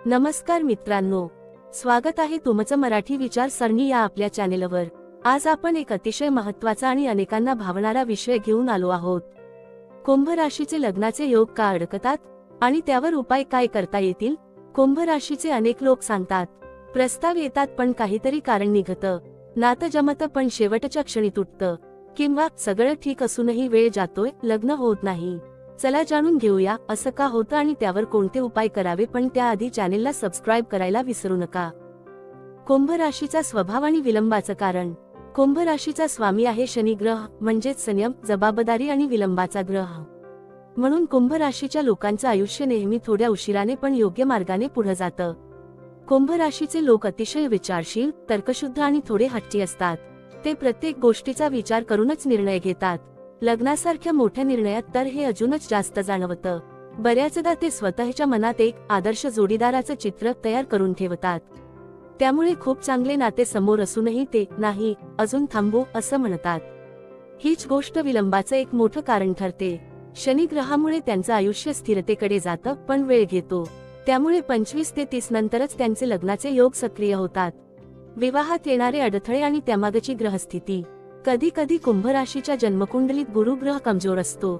नमस्कार मित्रांनो, स्वागत आहे तुमचं मराठी विचार सरणी या आपल्या चॅनेलवर। आज आपण एक अतिशय महत्त्वाचा आणि अनेकांना भावणारा विषय घेऊन आलो आहोत। कुंभ राशीचे लग्नाचे योग का अडकतात आणि त्यावर उपाय काय करता येतील। कुंभ राशीचे अनेक लोक सांगतात, प्रस्ताव येतात पण काहीतरी कारण निघतं, नातं जमतं पण शेवटच्या क्षणी तुटतं, किंवा सगळं ठीक असूनही वेळ जातोय, लग्न होत नाही। चला जाणून घेऊया असं का होतं आणि त्यावर कोणते उपाय करावे, पण त्याआधी चॅनेलला सबस्क्राइब करायला विसरू नका। कुंभ राशीचा स्वभाव आणि विलंबाचं कारण। कुंभ राशीचा स्वामी आहे शनी ग्रह, म्हणजेच संयम, जबाबदारी आणि विलंबाचा ग्रह। म्हणून कुंभ राशीच्या लोकांचं आयुष्य नेहमी थोड्या उशिराने पण योग्य मार्गाने पुढे जातं। कुंभ राशीचे लोक अतिशय विचारशील, तर्कशुद्ध आणि थोडे हट्टी असतात। ते प्रत्येक गोष्टीचा विचार करूनच निर्णय घेतात। लग्नासारख्या मोठ्या निर्णयात तर हे अजूनच जास्त जाणवतं। बऱ्याचदा ते स्वतःच्या मनात एक आदर्श जोडीदाराचं चित्र तयार करून ठेवतात। त्यामुळे खूप चांगले नाते समोर असूनही ते नाही, अजून थांबू असं म्हणतात। हीच गोष्ट विलंबाचं एक मोठं कारण ठरते। शनी ग्रहामुळे त्यांचं आयुष्य स्थिरतेकडे जातं पण वेळ घेतो। त्यामुळे 25 ते 30 नंतरच त्यांचे लग्नाचे योग सक्रिय होतात। विवाहात येणारे अडथळे आणि त्यामागची ग्रहस्थिती। कधी कधी कुंभ राशीच्या जन्मकुंडलीत गुरु ग्रह कमजोर असतो,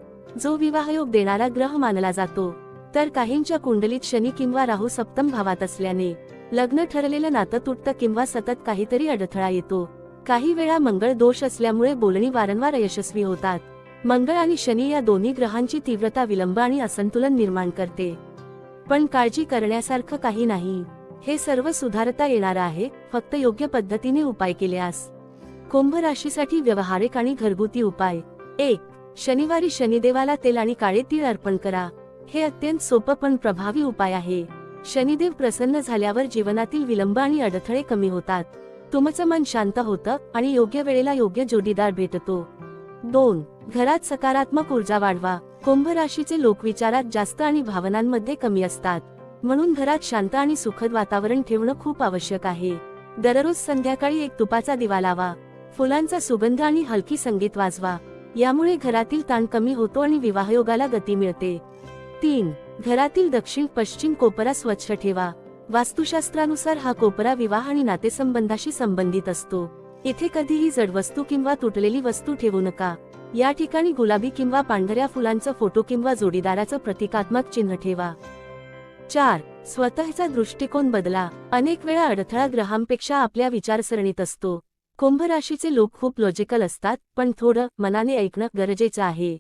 जो विवाहयोग देणारा ग्रह मानला जातो। तर काहींच्या कुंडलीत शनी किंवा राहू सप्तम भावात असल्याने लग्न ठरलेलं नातं तुटतं किंवा सतत काहीतरी अडथळा येतो। काही वेळा मंगळ दोष असल्यामुळे बोलणी वारंवार अयशस्वी होतात। मंगळ आणि शनी या दोन्ही ग्रहांची तीव्रता विलंब आणि असंतुलन निर्माण करते। पण काळजी करण्यासारखं काही नाही, हे सर्व सुधारता येणार आहे, फक्त योग्य पद्धतीने उपाय केल्यास। कुंभ राशीसाठी व्यवहारिक आणि घरगुती उपाय। 1. शनिवारी शनिदेवाला तेल आणि काळे तीळ अर्पण करा। हे अत्यंत सोपं पण प्रभावी उपाय आहे। शनिदेव प्रसन्न झाल्यावर जीवनातील विलंब आणि अडथळे कमी होतात। तुमचं मन शांत होतं आणि योग्य वेळेला योग्य जोडीदार भेटतो। 2. घरात सकारात्मक ऊर्जा वाढवा। कुंभ राशीचे लोक विचारात जास्त आणि भावनांमध्ये कमी असतात, म्हणून घरात शांत आणि सुखद वातावरण ठेवणं खूप आवश्यक आहे। दररोज संध्याकाळी एक तुपाचा दिवा लावा, फुलांचा सुगंध आणि हलकी संगीत वाजवा। यामुळे घरातील ताण कमी होतो आणि विवाहयोगाला गती मिळते। 3. घरातील दक्षिण पश्चिम कोपरा स्वच्छ ठेवा। वास्तुशास्त्रानुसार हा कोपरा विवाह आणि नातेसंबंधाशी संबंधित असतो। इथे कधीही जड वस्तू किंवा तुटलेली वस्तू ठेवू नका। या ठिकाणी गुलाबी किंवा पांढऱ्या फुलांचा फोटो किंवा जोडीदाराचं प्रतिकात्मक चिन्ह ठेवा। 4. स्वतःचा दृष्टिकोन बदला। अनेक वेळा अडथळा ग्रहांपेक्षा आपल्या विचारसरणीत असतो। कुंभ राशीचे लोक खूप लॉजिकल असतात, पण थोडं मनाने ऐकणं गरजेचं आहे।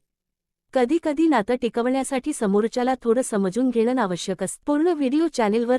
कधी कधी नातं टिकवण्यासाठी समोरच्याला थोडं समजून घेणं आवश्यक असतं। पूर्ण व्हिडिओ चॅनेलवर